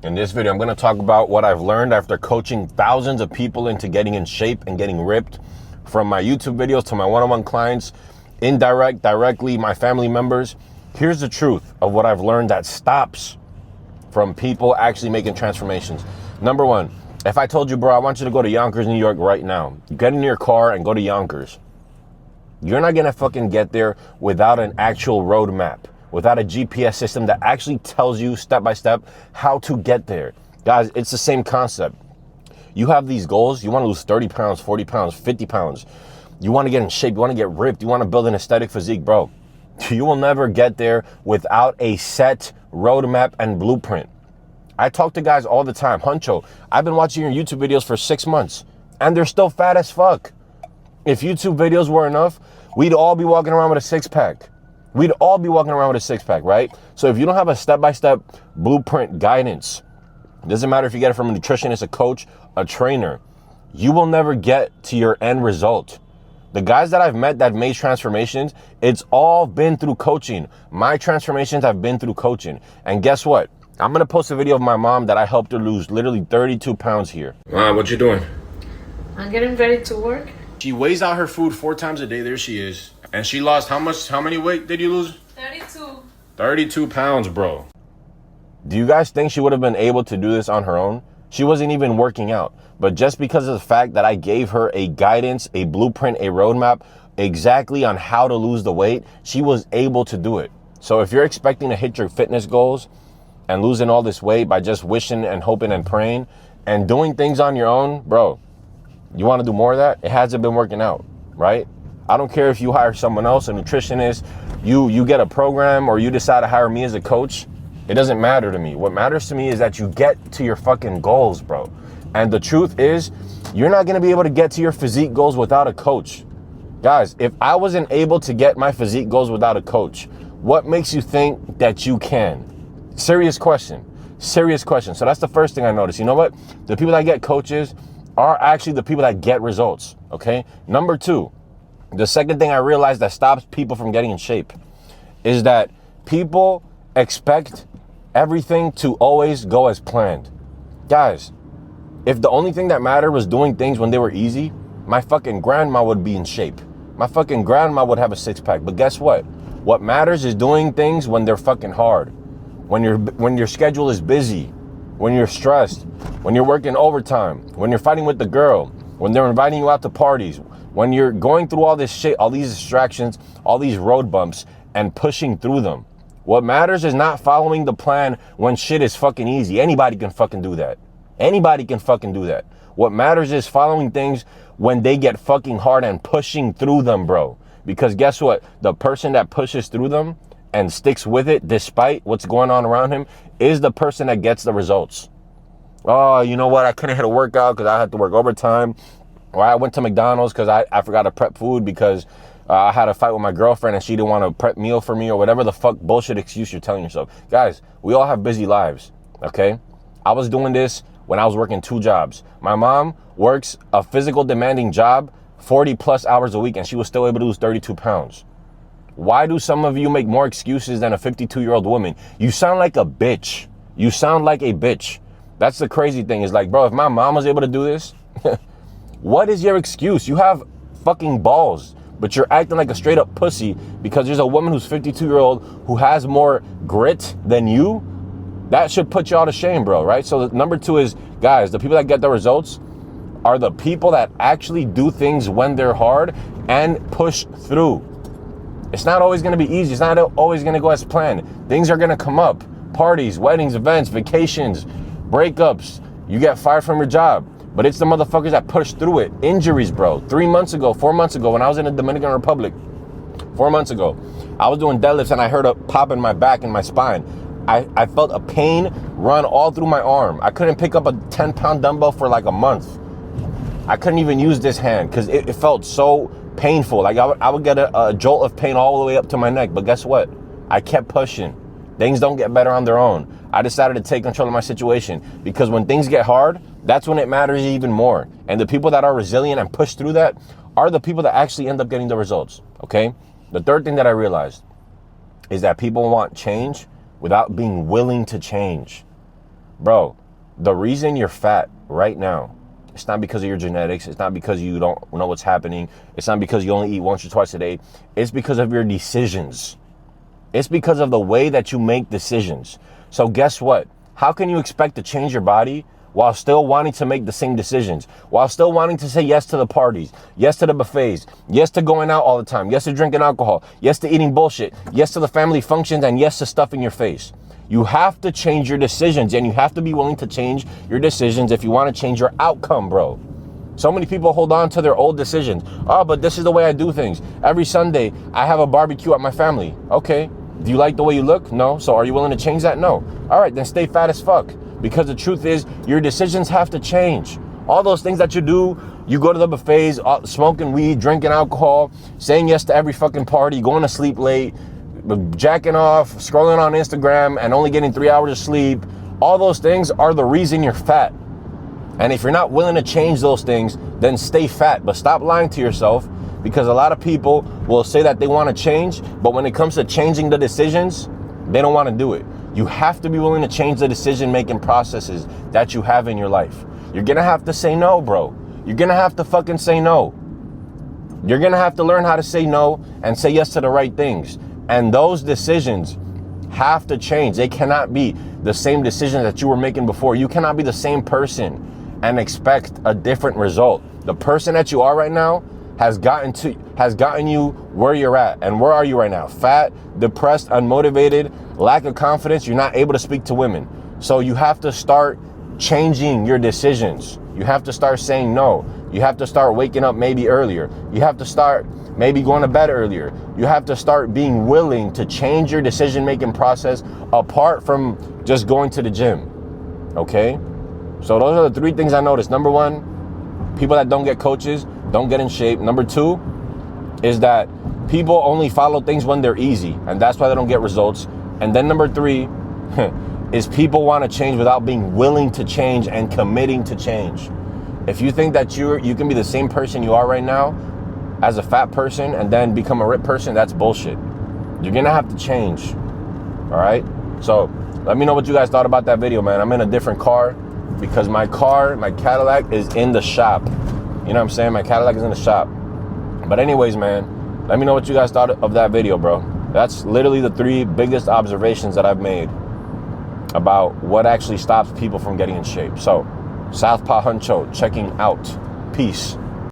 In this video, I'm going to talk about what I've learned after coaching thousands of people into getting in shape and getting ripped, from my YouTube videos to my one-on-one clients, directly, my family members. Here's the truth of what I've learned that stops from people actually making transformations. Number one, if I told you, bro, I want you to go to Yonkers, New York right now, get in your car and go to Yonkers. You're not going to fucking get there without an actual roadmap, without a GPS system that actually tells you step by step how to get there. Guys, it's the same concept. You have these goals. You want to lose 30 pounds, 40 pounds, 50 pounds. You want to get in shape. You want to get ripped. You want to build an aesthetic physique, bro. You will never get there without a set roadmap and blueprint. I talk to guys all the time. Huncho, I've been watching your YouTube videos for 6 months and they're still fat as fuck. If YouTube videos were enough, we'd all be walking around with a six-pack. We'd all be walking around with a six-pack, right? So if you don't have a step-by-step blueprint guidance, it doesn't matter if you get it from a nutritionist, a coach, a trainer, you will never get to your end result. The guys that I've met that made transformations, it's all been through coaching. My transformations have been through coaching. And guess what? I'm going to post a video of my mom that I helped her lose literally 32 pounds here. What you doing? I'm getting ready to work. She weighs out her food 4 times a day. There she is. And she lost how much? How many weight did you lose? 32. 32 pounds, bro. Do you guys think she would have been able to do this on her own? She wasn't even working out. But just because of the fact that I gave her a guidance, a blueprint, a roadmap exactly on how to lose the weight, she was able to do it. So if you're expecting to hit your fitness goals and losing all this weight by just wishing and hoping and praying and doing things on your own, bro, you want to do more of that? It hasn't been working out, right? I don't care if you hire someone else, a nutritionist, you get a program, or you decide to hire me as a coach. It doesn't matter to me. What matters to me is that you get to your fucking goals, bro. And the truth is, you're not going to be able to get to your physique goals without a coach. Guys, if I wasn't able to get my physique goals without a coach, what makes you think that you can? Serious question. Serious question. So that's the first thing I noticed. You know what? The people that get coaches are actually the people that get results, okay? Number two, the second thing I realized that stops people from getting in shape is that people expect everything to always go as planned. Guys, if the only thing that mattered was doing things when they were easy, my fucking grandma would be in shape. My fucking grandma would have a six-pack. But guess what? What matters is doing things when they're fucking hard. When your schedule is busy, when you're stressed, when you're working overtime, when you're fighting with the girl, when they're inviting you out to parties, when you're going through all this shit, all these distractions, all these road bumps and pushing through them. What matters is not following the plan when shit is fucking easy. Anybody can fucking do that. Anybody can fucking do that. What matters is following things when they get fucking hard and pushing through them, bro. Because guess what? The person that pushes through them and sticks with it despite what's going on around him is the person that gets the results. Oh, you know what? I couldn't hit a workout because I had to work overtime. Or I went to McDonald's because I forgot to prep food because I had a fight with my girlfriend and she didn't want to prep meal for me, or whatever the fuck bullshit excuse you're telling yourself. Guys, we all have busy lives, okay? I was doing this when I was working 2 jobs. My mom works a physical demanding job 40 plus hours a week and she was still able to lose 32 pounds. Why do some of you make more excuses than a 52-year-old woman? You sound like a bitch. You sound like a bitch. That's the crazy thing, is like, bro, if my mom was able to do this, what is your excuse? You have fucking balls, but you're acting like a straight up pussy because there's a woman who's 52-year-old who has more grit than you. That should put you all to shame, bro, right? So number two is, guys, the people that get the results are the people that actually do things when they're hard and push through. It's not always going to be easy. It's not always going to go as planned. Things are going to come up. Parties, weddings, events, vacations, breakups. You get fired from your job. But it's the motherfuckers that push through it. Injuries, bro. 3 months ago, 4 months ago, when I was in the Dominican Republic, 4 months ago, I was doing deadlifts and I heard a pop in my back and my spine. I felt a pain run all through my arm. I couldn't pick up a 10-pound dumbbell for like a month. I couldn't even use this hand because it felt so painful. Like I would get a jolt of pain all the way up to my neck. But guess what? I kept pushing. Things don't get better on their own. I decided to take control of my situation because when things get hard, that's when it matters even more. And the people that are resilient and push through that are the people that actually end up getting the results, okay? The third thing that I realized is that people want change without being willing to change. Bro, the reason you're fat right now, it's not because of your genetics. It's not because you don't know what's happening. It's not because you only eat once or twice a day. It's because of your decisions. It's because of the way that you make decisions. So guess what? How can you expect to change your body while still wanting to make the same decisions, while still wanting to say yes to the parties, yes to the buffets, yes to going out all the time, yes to drinking alcohol, yes to eating bullshit, yes to the family functions, and yes to stuffing your face? You have to change your decisions, and you have to be willing to change your decisions if you want to change your outcome, bro. So many people hold on to their old decisions. Oh, but this is the way I do things. Every Sunday, I have a barbecue at my family. Okay. Do you like the way you look? No. So are you willing to change that? No. All right, then stay fat as fuck. Because the truth is, your decisions have to change. All those things that you do, you go to the buffets, smoking weed, drinking alcohol, saying yes to every fucking party, going to sleep late, jacking off, scrolling on Instagram, and only getting 3 hours of sleep. All those things are the reason you're fat. And if you're not willing to change those things, then stay fat. But stop lying to yourself, because a lot of people will say that they want to change, but when it comes to changing the decisions, they don't want to do it. You have to be willing to change the decision-making processes that you have in your life. You're going to have to say no, bro. You're going to have to fucking say no. You're going to have to learn how to say no and say yes to the right things. And those decisions have to change. They cannot be the same decisions that you were making before. You cannot be the same person and expect a different result. The person that you are right now has gotten you where you're at. And where are you right now? Fat, depressed, unmotivated, lack of confidence. You're not able to speak to women. So you have to start changing your decisions. You have to start saying no. You have to start waking up maybe earlier. You have to start maybe going to bed earlier. You have to start being willing to change your decision-making process apart from just going to the gym. Okay? So those are the 3 things I noticed. Number 1, people that don't get coaches don't get in shape. Number 2 is that people only follow things when they're easy, and that's why they don't get results. And then number 3 is people want to change without being willing to change and committing to change. If you think that you can be the same person you are right now as a fat person and then become a ripped person, that's bullshit. You're gonna have to change. All right? So let me know what you guys thought about that video, man. I'm in a different car because my Cadillac is in the shop. You know what I'm saying? My Cadillac is in the shop. But anyways, man, let me know what you guys thought of that video, bro. That's literally the 3 biggest observations that I've made about what actually stops people from getting in shape. So, Southpaw Huncho checking out. Peace.